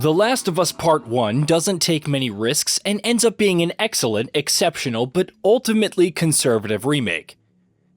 The Last of Us Part 1 doesn't take many risks and ends up being an excellent, exceptional, but ultimately conservative remake.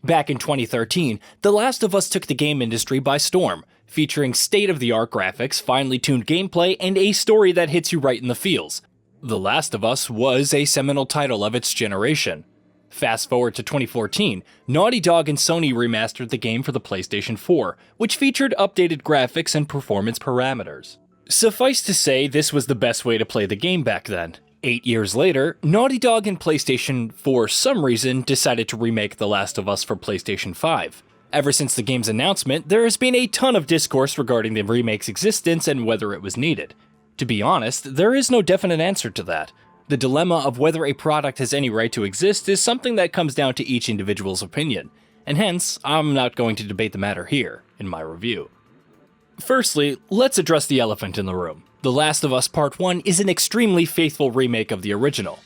Back in 2013, The Last of Us took the game industry by storm, featuring state-of-the-art graphics, finely tuned gameplay, and a story that hits you right in the feels. The Last of Us was a seminal title of its generation. Fast forward to 2014, Naughty Dog and Sony remastered the game for the PlayStation 4, which featured updated graphics and performance parameters. Suffice to say, this was the best way to play the game back then. 8 years later, Naughty Dog and PlayStation, for some reason, decided to remake The Last of Us for PlayStation 5. Ever since the game's announcement, there has been a ton of discourse regarding the remake's existence and whether it was needed. To be honest, there is no definite answer to that. The dilemma of whether a product has any right to exist is something that comes down to each individual's opinion, and hence, I'm not going to debate the matter here, in my review. Firstly, let's address the elephant in the room. The Last of Us Part 1 is an extremely faithful remake of the original.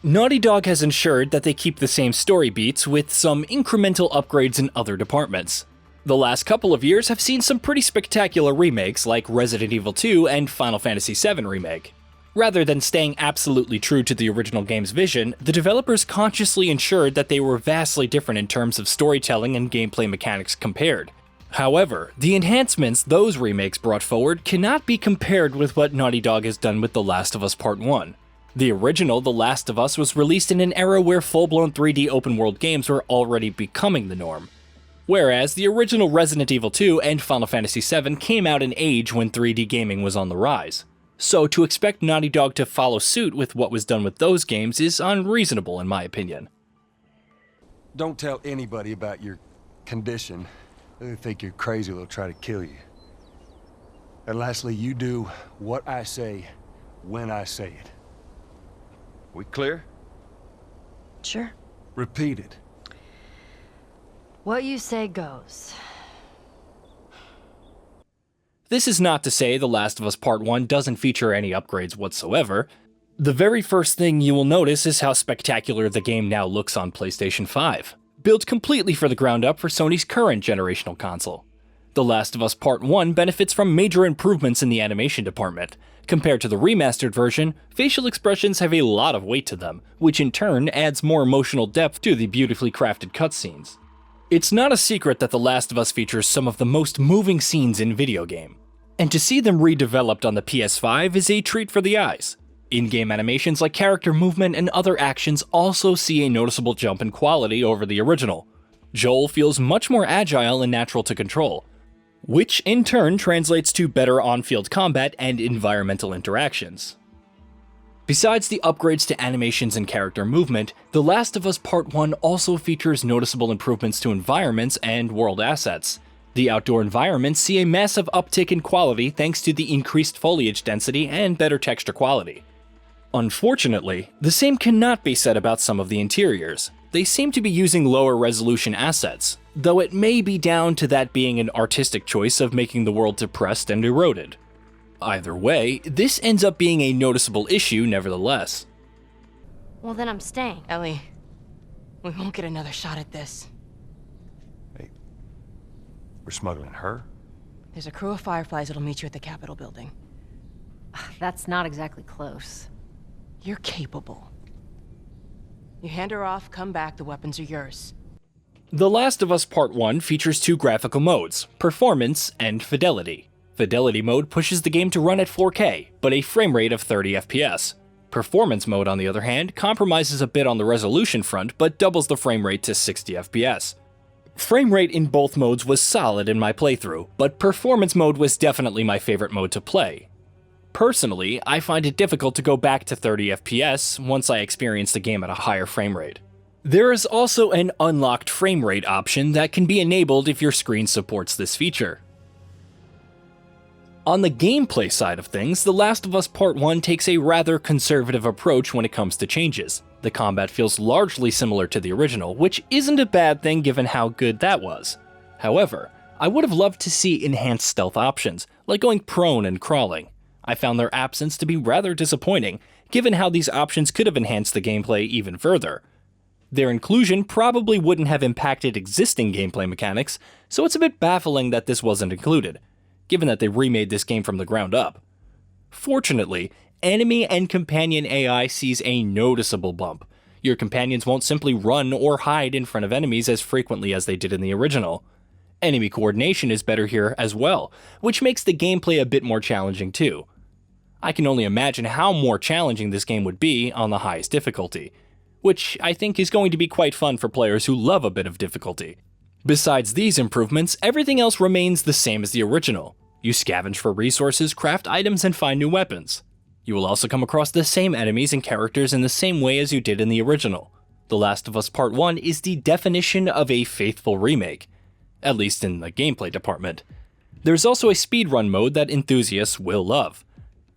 Naughty Dog has ensured that they keep the same story beats with some incremental upgrades in other departments. The last couple of years have seen some pretty spectacular remakes like Resident Evil 2 and Final Fantasy VII Remake. Rather than staying absolutely true to the original game's vision, the developers consciously ensured that they were vastly different in terms of storytelling and gameplay mechanics compared. However, the enhancements those remakes brought forward cannot be compared with what Naughty Dog has done with The Last of Us Part 1. The original The Last of Us was released in an era where full-blown 3D open-world games were already becoming the norm, whereas the original Resident Evil 2 and Final Fantasy VII came out in an age when 3D gaming was on the rise. So to expect Naughty Dog to follow suit with what was done with those games is unreasonable in my opinion. Don't tell anybody about your condition. They think you're crazy, they'll try to kill you. And lastly, you do what I say, when I say it. We clear? Sure. Repeat it. What you say goes. This is not to say The Last of Us Part 1 doesn't feature any upgrades whatsoever. The very first thing you will notice is how spectacular the game now looks on PlayStation 5. Built completely for the ground up for Sony's current generational console. The Last of Us Part 1 benefits from major improvements in the animation department. Compared to the remastered version, facial expressions have a lot of weight to them, which in turn adds more emotional depth to the beautifully crafted cutscenes. It's not a secret that The Last of Us features some of the most moving scenes in video game, and to see them redeveloped on the PS5 is a treat for the eyes. In-game animations like character movement and other actions also see a noticeable jump in quality over the original. Joel feels much more agile and natural to control, which in turn translates to better on-field combat and environmental interactions. Besides the upgrades to animations and character movement, The Last of Us Part 1 also features noticeable improvements to environments and world assets. The outdoor environments see a massive uptick in quality thanks to the increased foliage density and better texture quality. Unfortunately, the same cannot be said about some of the interiors. They seem to be using lower resolution assets, though it may be down to that being an artistic choice of making the world depressed and eroded. Either way, this ends up being a noticeable issue nevertheless. Well, then I'm staying. Ellie, we won't get another shot at this. Hey, we're smuggling her? There's a crew of Fireflies that'll meet you at the Capitol building. That's not exactly close. You're capable. You hand her off, come back, the weapons are yours. The Last of Us Part 1 features two graphical modes, Performance and Fidelity. Fidelity mode pushes the game to run at 4K, but a frame rate of 30 FPS. Performance mode, on the other hand, compromises a bit on the resolution front, but doubles the frame rate to 60 FPS. Frame rate in both modes was solid in my playthrough, but Performance mode was definitely my favorite mode to play. Personally, I find it difficult to go back to 30 FPS once I experience the game at a higher frame rate. There is also an unlocked frame rate option that can be enabled if your screen supports this feature. On the gameplay side of things, The Last of Us Part 1 takes a rather conservative approach when it comes to changes. The combat feels largely similar to the original, which isn't a bad thing given how good that was. However, I would have loved to see enhanced stealth options, like going prone and crawling. I found their absence to be rather disappointing, given how these options could have enhanced the gameplay even further. Their inclusion probably wouldn't have impacted existing gameplay mechanics, so it's a bit baffling that this wasn't included, given that they remade this game from the ground up. Fortunately, enemy and companion AI sees a noticeable bump. Your companions won't simply run or hide in front of enemies as frequently as they did in the original. Enemy coordination is better here as well, which makes the gameplay a bit more challenging too. I can only imagine how more challenging this game would be on the highest difficulty, which I think is going to be quite fun for players who love a bit of difficulty. Besides these improvements, everything else remains the same as the original. You scavenge for resources, craft items, and find new weapons. You will also come across the same enemies and characters in the same way as you did in the original. The Last of Us Part 1 is the definition of a faithful remake, at least in the gameplay department. There's also a speedrun mode that enthusiasts will love.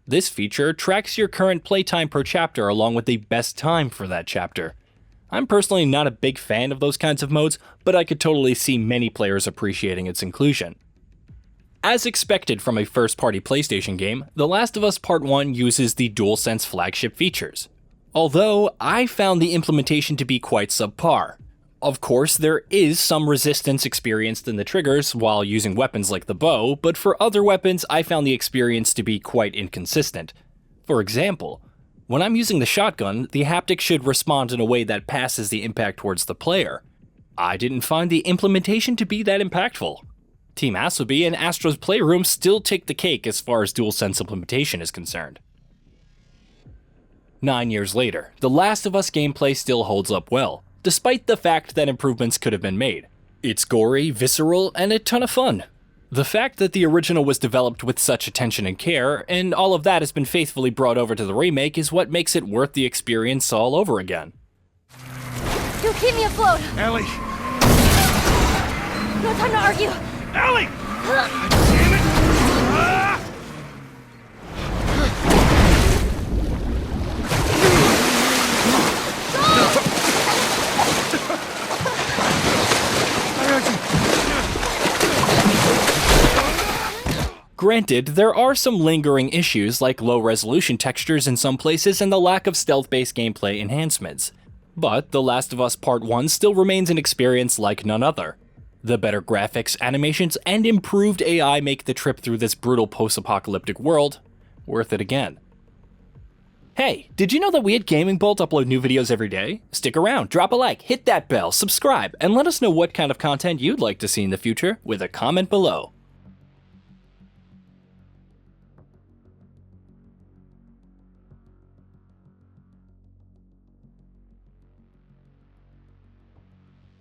This feature tracks your current playtime per chapter along with the best time for that chapter. I'm personally not a big fan of those kinds of modes, but I could totally see many players appreciating its inclusion. As expected from a first-party PlayStation game, The Last of Us Part 1 uses the DualSense flagship features. Although, I found the implementation to be quite subpar. Of course, there is some resistance experienced in the triggers while using weapons like the bow, but for other weapons, I found the experience to be quite inconsistent. For example, when I'm using the shotgun, the haptic should respond in a way that passes the impact towards the player. I didn't find the implementation to be that impactful. Team Asobi and Astro's Playroom still take the cake as far as DualSense implementation is concerned. 9 years later, The Last of Us gameplay still holds up well, despite the fact that improvements could have been made. It's gory, visceral, and a ton of fun. The fact that the original was developed with such attention and care, and all of that has been faithfully brought over to the remake, is what makes it worth the experience all over again. You'll keep me afloat. Ellie! No time to argue. Ellie! Damn it! Ah! Granted, there are some lingering issues like low-resolution textures in some places and the lack of stealth-based gameplay enhancements. But The Last of Us Part 1 still remains an experience like none other. The better graphics, animations, and improved AI make the trip through this brutal post-apocalyptic world worth it again. Hey, did you know that we at Gaming Bolt upload new videos every day? Stick around, drop a like, hit that bell, subscribe, and let us know what kind of content you'd like to see in the future with a comment below.